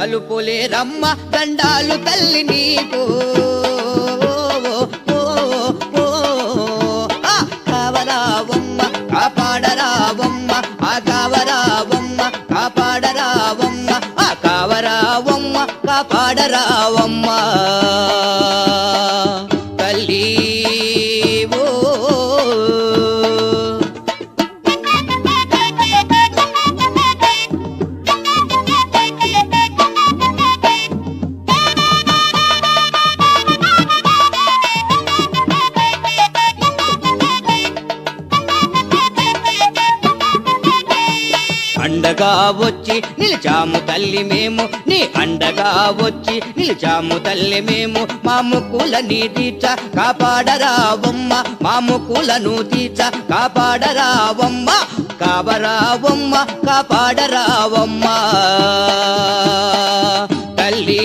అలుపులే రమ్మ దండాలు తల్లి నీకు కావరావమ్మ కాపాడరావమ్మ కావరావమ్మ కాపాడరావమ్మ కావరావమ్మ కాపాడరావమ్మ తల్లి అండగా వచ్చి నిలిచాము తల్లి మేము నీ అండగా వచ్చి నిలిచాము తల్లి మేము మా ముక్కులని తీర్చ కాపాడరావమ్మ మా ముక్కులను తీర్చ కాపాడరావమ్మ కావరావమ్మ కాపాడరావమ్మ తల్లి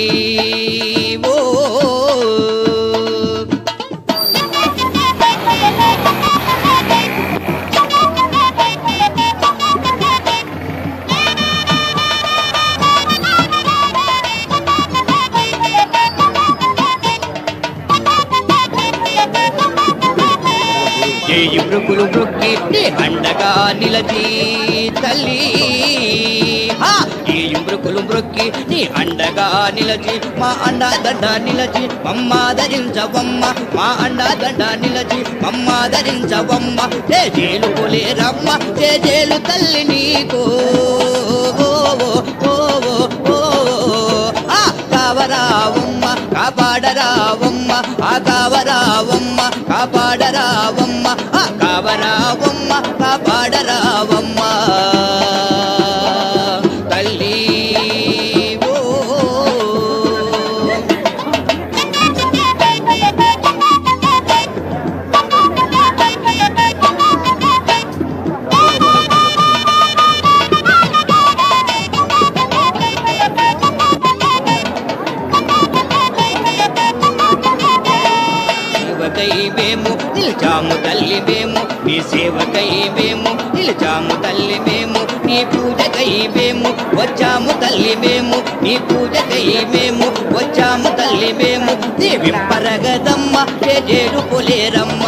బ్రుకులు బ్రొక్కి నీ అండగా నిలచి తల్లి బ్రుకులు బ్రొక్కి నీ అండగా నిలచి మా అండదండ నిలచి మమ్మాదరించవమ్మ మా అండదండ నిలచి మమ్మాదరించవమ్మ జేలు కొలేరమ్మ జేలు తల్లి నీకు కావరావమ్మ కాపాడరావమ్మ కావరావమ్మ కాపాడరావమ్మ కావరావమ్మ కాపాడరావమ్మ తల్లి మేము నిలిచాము తల్లి మేము నీ సేవకై మేము నిలిచాము తల్లి మేము నీ పూజకై మేము వచ్చాము తల్లి మేము నీ పూజకై మేము వచ్చాము తల్లి మేము దేవింపరగదమ్మ జేలు పొలేరమ్మ